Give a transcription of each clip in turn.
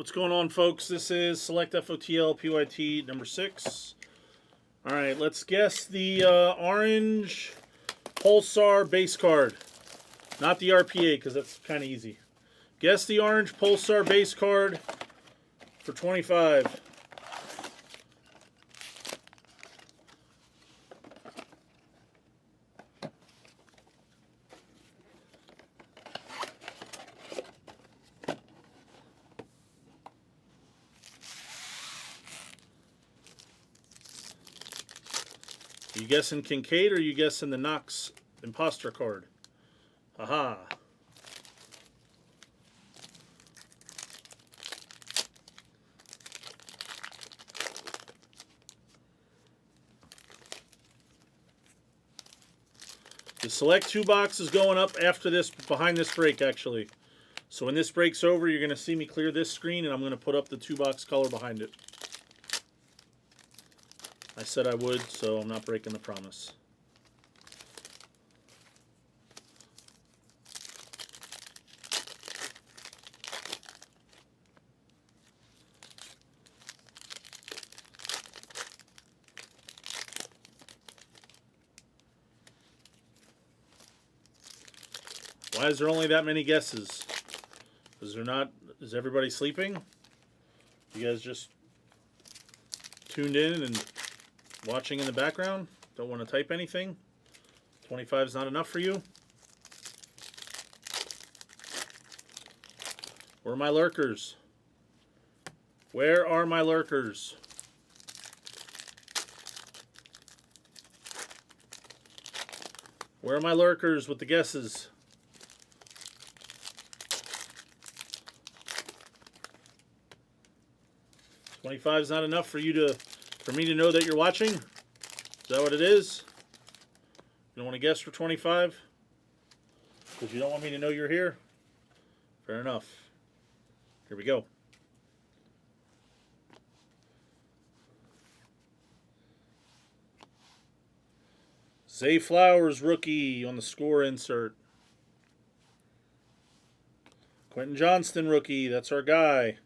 What's going on, folks? This is Select FOTL PYT number 6. All right, let's guess the orange Pulsar base card. Not the RPA, because that's kind of easy. Guess the orange Pulsar base card for 25. You guessing Kincaid or you guessing the Knox imposter card? Aha. The select 2 box is going up after this, behind this break actually. So when this break's over, you're going to see me clear this screen and I'm going to put up the 2 box color behind it. I said I would, so I'm not breaking the promise. Why is there only that many guesses? Is everybody sleeping? You guys just tuned in and watching in the background? Don't want to type anything? 25 is not enough for you? Where are my lurkers? Where are my lurkers? Where are my lurkers with the guesses? $25 is not enough for me to know that you're watching? Is that what it is? You don't want to guess for 25? Because you don't want me to know you're here? Fair enough. Here we go. Zay Flowers, rookie on the score insert. Quentin Johnston, rookie. That's our guy.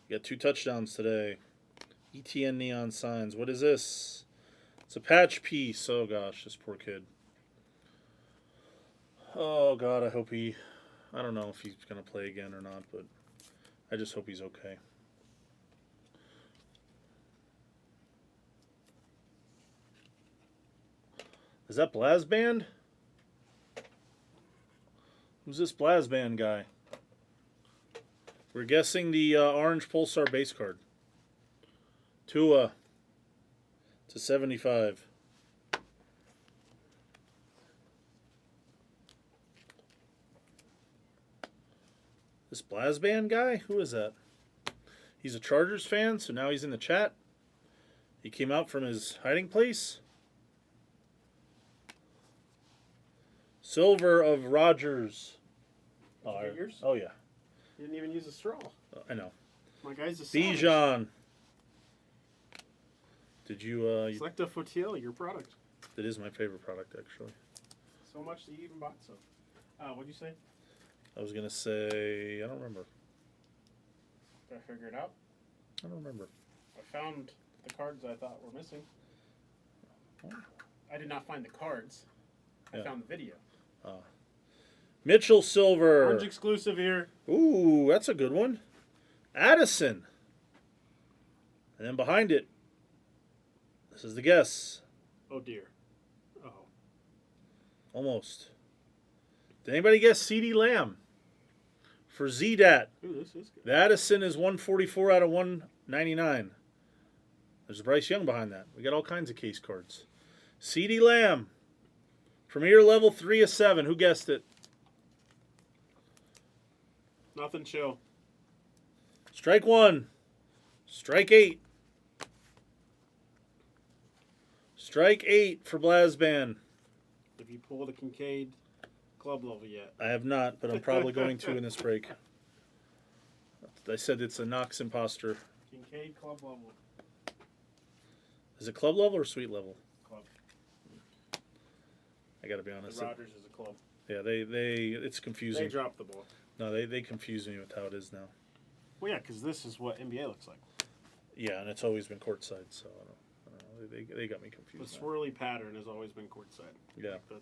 Got 2 touchdowns today. ETN neon signs. What is this? It's a patch piece. Oh gosh, this poor kid. Oh God, I hope I don't know if he's going to play again or not, but I just hope he's okay. Is that Blasband? Who's this Blasband guy? We're guessing the orange Pulsar base card. Tua to 75. This Blasband guy? Who is that? He's a Chargers fan, so now he's in the chat. He came out from his hiding place. Silver of Rogers. Oh yeah. You didn't even use a straw. I know. My guy's a Bijan. Did you... Select a FOTL, your product. It is my favorite product, actually. So much that you even bought some. What'd you say? I was going to say... I don't remember. Did I figure it out? I don't remember. I found the cards I thought were missing. Oh. I did not find the cards. I found the video. Mitchell Silver. Orange exclusive here. Ooh, that's a good one. Addison. And then behind it, this is the guess. Oh, dear. Oh. Almost. Did anybody guess CeeDee Lamb? For ZDAT. Ooh, this is good. The Addison is 144 out of 199. There's Bryce Young behind that. We got all kinds of case cards. CeeDee Lamb. Premier level 3 of 7. Who guessed it? Nothing chill. Strike 1. Strike 8. Strike 8 for Blasband. Have you pulled a Kincaid club level yet? I have not, but I'm probably going to in this break. I said it's a Knox imposter. Kincaid club level. Is it club level or suite level? Club. I got to be honest. The Rogers is a club. Yeah, it's confusing. They dropped the ball. No, they confuse me with how it is now. Well, yeah, because this is what NBA looks like. Yeah, and it's always been courtside, so I don't know. They got me The confused. swirly pattern has always been courtside. Yeah. Like the,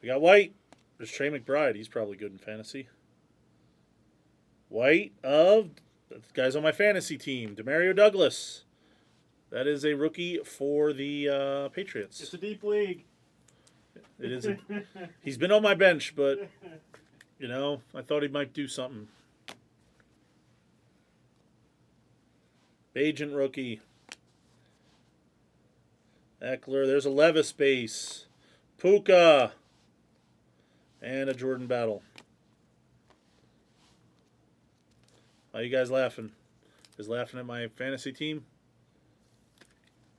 We got White. There's Trey McBride. He's probably good in fantasy. White of the guys on my fantasy team. Demario Douglas. That is a rookie for the Patriots. it's a deep league. It is. He's been on my bench, but you know, I thought he might do something. Agent rookie. Eckler. There's a Levis base. Puka. And a Jordan Battle. Why are you guys laughing? Is laughing at my fantasy team?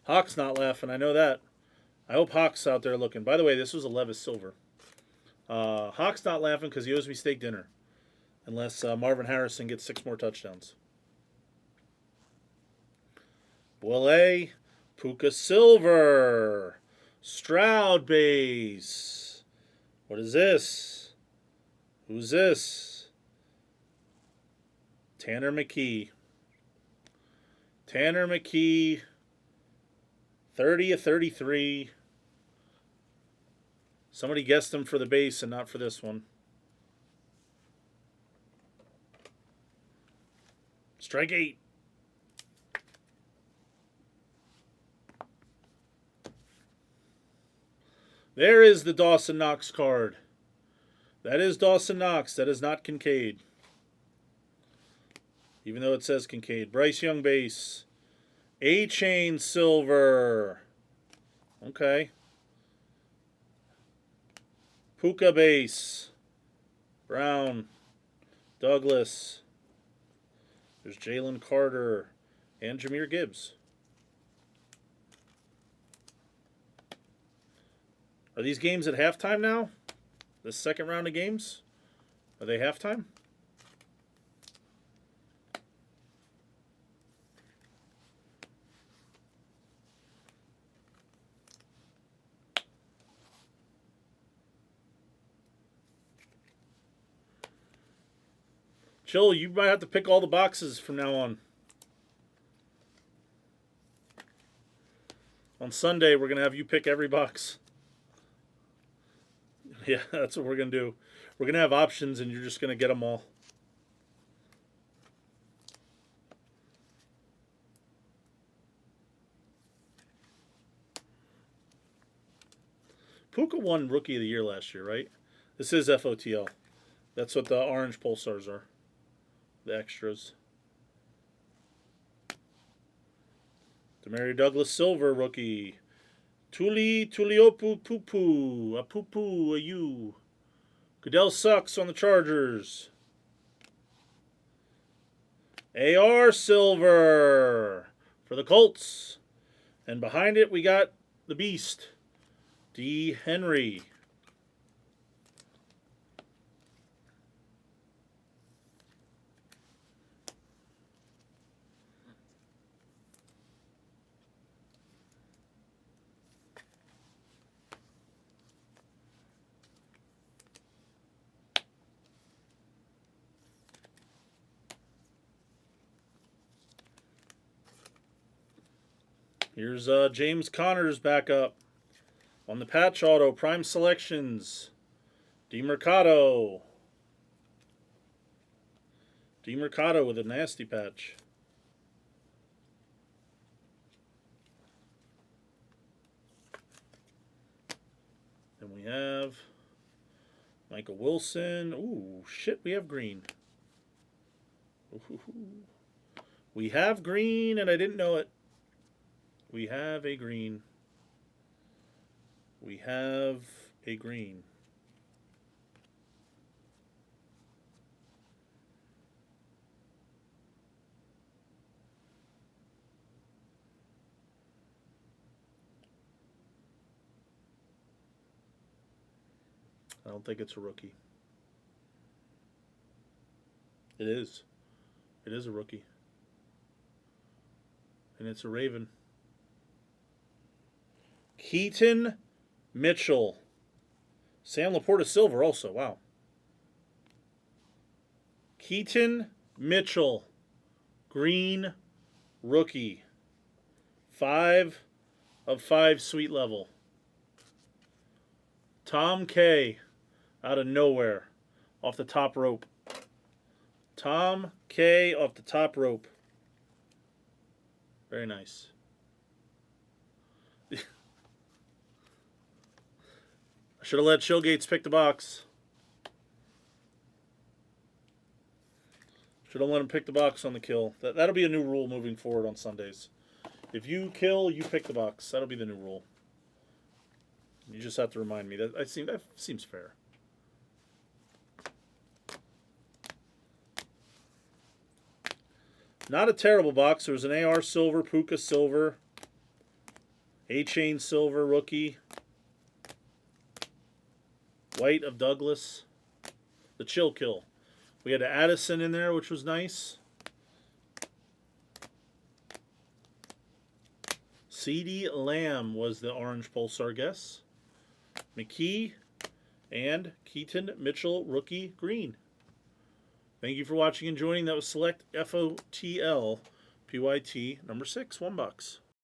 Hawk's not laughing. I know that. I hope Hawk's out there looking. By the way, this was a Levis Silver. Hawk's not laughing because he owes me steak dinner. Unless Marvin Harrison gets 6 more touchdowns. Boile, Puka Silver, Stroud base. What is this? Who's this? Tanner McKee. Tanner McKee, 30 of 33. Somebody guessed him for the base and not for this one. Strike 8. There is the Dawson Knox card. That is Dawson Knox. That is not Kincaid. Even though it says Kincaid. Bryce Young base. A-Chain silver. Okay. Puka base. Brown. Douglas. There's Jalen Carter. And Jahmyr Gibbs. Are these games at halftime now? This second round of games? Are they halftime? Chill, you might have to pick all the boxes from now on. On Sunday, we're going to have you pick every box. Yeah, that's what we're going to do. We're going to have options, and you're just going to get them all. Puka won Rookie of the Year last year, right? This is FOTL. That's what the orange pulsars are. The extras. Demario Douglas Silver rookie. Tuliopu Pupu. A Pupu, a U. Goodell sucks on the Chargers. AR Silver for the Colts. And behind it we got the Beast. D. Henry. Here's James Connor's back up on the patch auto. Prime Selections. DeMercado. DeMercado with a nasty patch. Then we have Michael Wilson. Ooh, shit, we have green. Ooh. We have green, and I didn't know it. We have a green. We have a green. I don't think it's a rookie. It is. It is a rookie. And it's a Raven. Keaton Mitchell. Sam Laporta Silver also. Wow. Keaton Mitchell, green, rookie. 5 of 5 sweet level. Tom K, out of nowhere, off the top rope. Tom K off the top rope. Very nice. I should have let Showgates pick the box. Should have let him pick the box on the kill. That'll be a new rule moving forward on Sundays. If you kill, you pick the box. That'll be the new rule. You just have to remind me. That seems fair. Not a terrible box. There was an AR silver, Puka silver, A-Chain silver rookie, white of Douglas, the chill kill. We had Addison in there, which was nice. CeeDee Lamb was the orange Pulsar guess. McKee and Keaton Mitchell rookie green. Thank you for watching and joining. That was Select FOTL PYT number 6, $1.